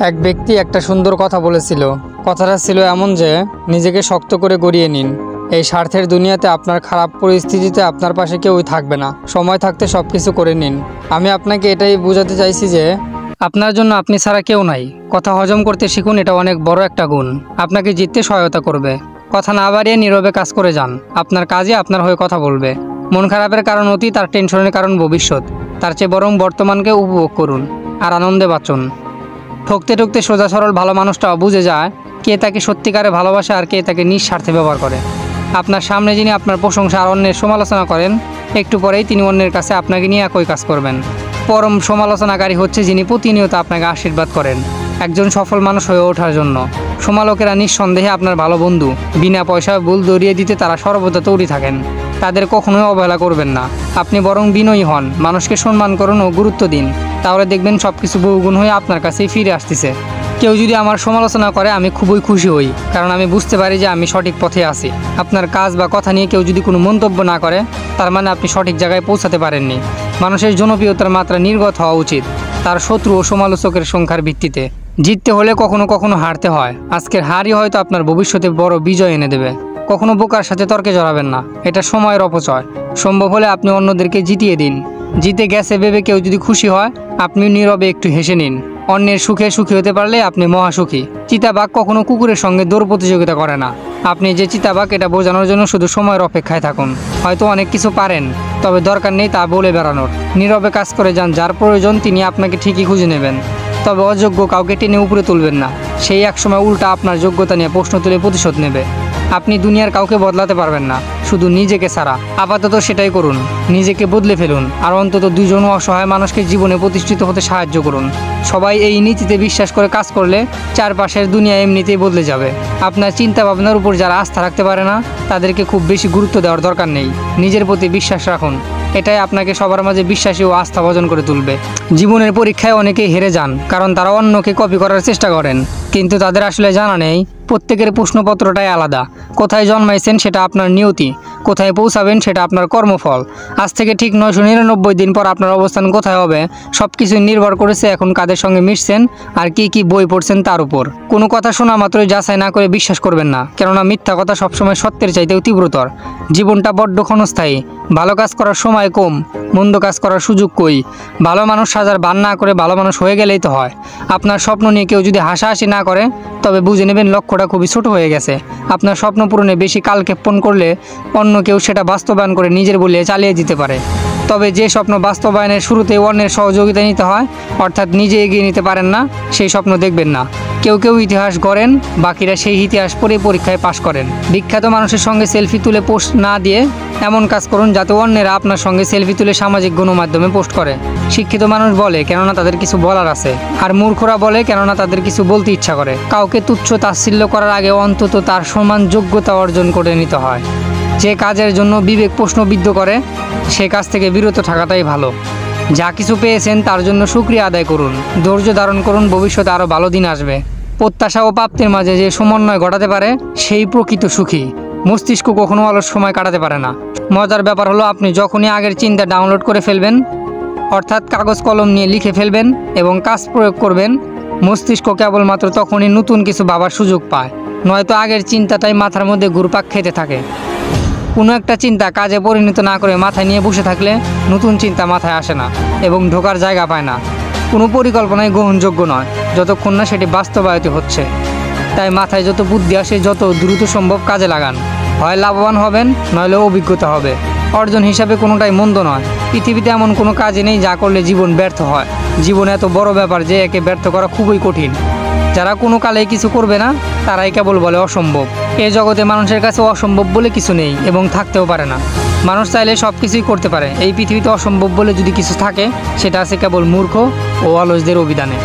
এক ব্যক্তি একটা সুন্দর কথা বলেছিল। কথাটা ছিল এমন যে নিজেকে শক্ত করে গড়িয়ে নিন। এই স্বার্থের দুনিয়াতে আপনার খারাপ পরিস্থিতিতে আপনার পাশে কেউই থাকবে না। সময় থাকতে সব কিছু করে নিন। আমি আপনাকে এটাই বোঝাতে চাইছি যে আপনার জন্য আপনি ছাড়া কেউ নাই। কথা হজম করতে শিখুন, এটা অনেক বড় একটা গুণ, আপনাকে জিততে সহায়তা করবে। কথা না বাড়িয়ে নীরবে কাজ করে যান। আপনার কাজে আপনার হয়ে কথা বলবে। মন খারাপের কারণ অতীত আর টেনশনের কারণ ভবিষ্যৎ। তার চেয়ে বরং বর্তমানকে উপভোগ করুন আর আনন্দে বাঁচুন। ঠকতে ঠকতে সোজা সরল ভালো মানুষটাও বুঝে যায় কে তাকে সত্যিকারে ভালোবাসে আর কে তাকে নিঃস্বার্থে ব্যবহার করে। আপনার সামনে যিনি আপনার প্রশংসা আর অন্যের সমালোচনা করেন, একটু পরেই তিনি অন্যের কাছে আপনাকে নিয়ে একই কাজ করবেন। পরম সমালোচনাকারী হচ্ছে যিনি প্রতিনিয়ত আপনাকে আশীর্বাদ করেন একজন সফল মানুষ হয়ে ওঠার জন্য। সমালোকেরা নিঃসন্দেহে আপনার ভালো বন্ধু। বিনা পয়সায় ভুল ধরিয়ে দিতে তারা সর্বদা তৈরি থাকেন। তাদের কখনোই অবহেলা করবেন না। আপনি বরং বিনয়ী হন, মানুষকে সম্মান করুন ও গুরুত্ব দিন। তাহলে দেখবেন সব কিছু বহুগুণ হয়ে আপনার কাছেই ফিরে আসতেছে। কেউ যদি আমার সমালোচনা করে আমি খুবই খুশি হই, কারণ আমি বুঝতে পারি যে আমি সঠিক পথে আছি। আপনার কাজ বা কথা নিয়ে কেউ যদি কোনো মন্তব্য না করে, তার মানে আপনি সঠিক জায়গায় পৌঁছাতে পারেননি। মানুষের জনপ্রিয়তার মাত্রা নির্গত হওয়া উচিত তার শত্রু ও সমালোচকের সংখ্যার ভিত্তিতে। জিততে হলে কখনো কখনো হারতে হয়। আজকের হারই হয়তো আপনার ভবিষ্যতে বড় বিজয় এনে দেবে। কখনো বোকার সাথে তর্কে জড়াবেন না, এটা সময়ের অপচয়। সম্ভব হলে আপনি অন্যদেরকে জিতিয়ে দিন। জিতে গেছে ভেবে কেউ যদি খুশি হয়, আপনি নীরবে একটু হেসে নিন। অন্যের সুখে সুখী হতে পারলে আপনি মহাসুখী। চিতাবাঘ কখনো কুকুরের সঙ্গে দৌড় প্রতিযোগিতা করে না। আপনি যে চিতাবাঘ এটা বোঝানোর জন্য শুধু সময়ের অপেক্ষায় থাকুন। হয়তো অনেক কিছু পারেন, তবে দরকার নেই তা বলে বেড়ানোর। নীরবে কাজ করে যান, যার প্রয়োজন তিনি আপনাকে ঠিকই খুঁজে নেবেন। তবে অযোগ্য কাউকে টেনে উপরে তুলবেন না, সেই একসময় উল্টা আপনার যোগ্যতা নিয়ে প্রশ্ন তুলে প্রতিশোধ নেবে। আপনি দুনিয়ার কাউকে বদলাতে পারবেন না, শুধু নিজেকে ছাড়া। আপাতত সেটাই করুন, নিজেকে বদলে ফেলুন আর অন্তত দুজন অসহায় মানুষকে জীবনে প্রতিষ্ঠিত হতে সাহায্য করুন। সবাই এই নীতিতে বিশ্বাস করে কাজ করলে চারপাশের দুনিয়া এমনিতেই বদলে যাবে। আপনার চিন্তা ভাবনার উপর যারা আস্থা রাখতে পারে না, তাদেরকে খুব বেশি গুরুত্ব দেওয়ার দরকার নেই। নিজের প্রতি বিশ্বাস রাখুন, এটাই আপনাকে সবার মাঝে বিশ্বাসী ও আস্থা ভজন করে তুলবে। জীবনের পরীক্ষায় অনেকেই হেরে যান, কারণ তারা অন্যকে কপি করার চেষ্টা করেন, কিন্তু তাদের আসলে জানা নেই প্রত্যেকের প্রশ্নপত্রটাই আলাদা। কোথায় জন্মাইছেন সেটা আপনার নিয়তি, কোথায় পৌঁছাবেন সেটা আপনার কর্মফল। আজ থেকে ঠিক 999 দিন পর আপনার অবস্থান কোথায় হবে সব কিছু নির্ভর করেছে এখন কাদের সঙ্গে মিশছেন আর কি বই পড়ছেন তার উপর। কোনো কথা শোনা মাত্রই যাচাই না করে বিশ্বাস করবেন না, কেননা মিথ্যা কথা সবসময় সত্যের চাইতেও তীব্রতর। জীবনটা বড্ড ক্ষণস্থায়ী। ভালো কাজ করার সময় কম, মন্দ কাজ করার সুযোগ কই। ভালো মানুষ সাজার বান না করে ভালো মানুষ হয়ে গেলেই তো হয়। আপনার স্বপ্ন নিয়ে কেউ যদি হাসাহাসি না করে, তবে বুঝে নেবেন লক্ষ্যটা খুবই ছোট হয়ে গেছে। আপনার স্বপ্ন পূরণে বেশি কালক্ষেপণ করলে অন্য কেউ সেটা বাস্তবায়ন করে নিজের বলে চালিয়ে দিতে পারে। তবে যে স্বপ্ন বাস্তবায়নের শুরুতে অন্যের সহযোগিতা নিতে হয়, অর্থাৎ নিজে এগিয়ে নিতে পারেন না, সেই স্বপ্ন দেখবেন না। কেউ ইতিহাস গড়েন, বাকিরা সেই ইতিহাস পড়ে পরীক্ষায় পাশ করেন। বিখ্যাত মানুষের সঙ্গে সেলফি তুলে পোস্ট না দিয়ে এমন কাজ করুন যাতে অন্যেরা আপনার সঙ্গে সেলফি তুলে সামাজিক গণমাধ্যমে পোস্ট করে। শিক্ষিত মানুষ বলে কেননা তাদের কিছু বলার আছে, আর মূর্খরা বলে কেননা তাদের কিছু বলতে ইচ্ছা করে। কাউকে তুচ্ছ তাচ্ছিল্য করার আগে অন্তত তার সমান যোগ্যতা অর্জন করে নিতে হয়। যে কাজের জন্য বিবেক প্রশ্নবিদ্ধ করে, সে কাজ থেকে বিরত থাকাটাই ভালো। যা কিছু পেয়েছেন তার জন্য শুকরিয়া আদায় করুন, ধৈর্য ধারণ করুন, ভবিষ্যতে আরও ভালো দিন আসবে। প্রত্যাশা ও প্রাপ্তির মাঝে যে সমন্বয় ঘটাতে পারে সেই প্রকৃত সুখী। মস্তিষ্ক কখনো অলস সময় কাটাতে পারে না। মজার ব্যাপার হলো, আপনি যখনই আগের চিন্তা ডাউনলোড করে ফেলবেন, অর্থাৎ কাগজ কলম নিয়ে লিখে ফেলবেন এবং কাজ প্রয়োগ করবেন, মস্তিষ্ক কেবলমাত্র তখনই নতুন কিছু ভাবার সুযোগ পায়। নয়তো আগের চিন্তাটাই মাথার মধ্যে ঘুরপাক খেতে থাকে। কোনো একটা চিন্তা কাজে পরিণত না করে মাথায় নিয়ে বসে থাকলে নতুন চিন্তা মাথায় আসে না এবং ঢোকার জায়গা পায় না। কোনো পরিকল্পনাই গ্রহণযোগ্য নয় যতক্ষণ না সেটি বাস্তবায়িত হচ্ছে। তাই মাথায় যত বুদ্ধি আসে যত দ্রুত সম্ভব কাজে লাগান। হয় লাভবান হবেন, নইলে অভিজ্ঞতা হবে। অর্জন হিসাবে কোনোটাই মন্দ নয়। পৃথিবীতে এমন কোনো কাজই নেই যা করলে জীবন ব্যর্থ হয়। জীবন এত বড় ব্যাপার যে একে ব্যর্থ করা খুবই কঠিন। যারা কোনো কালেই কিছু করবে না, তারাই কেবল বলে অসম্ভব। এ জগতে মানুষের কাছে অসম্ভব বলে কিছু নেই এবং থাকতেও পারে না। মানুষ চাইলে সব কিছুই করতে পারে। এই পৃথিবীতে অসম্ভব বলে যদি কিছু থাকে, সেটা আছে কেবল মূর্খ ও অলসদের অভিধানে।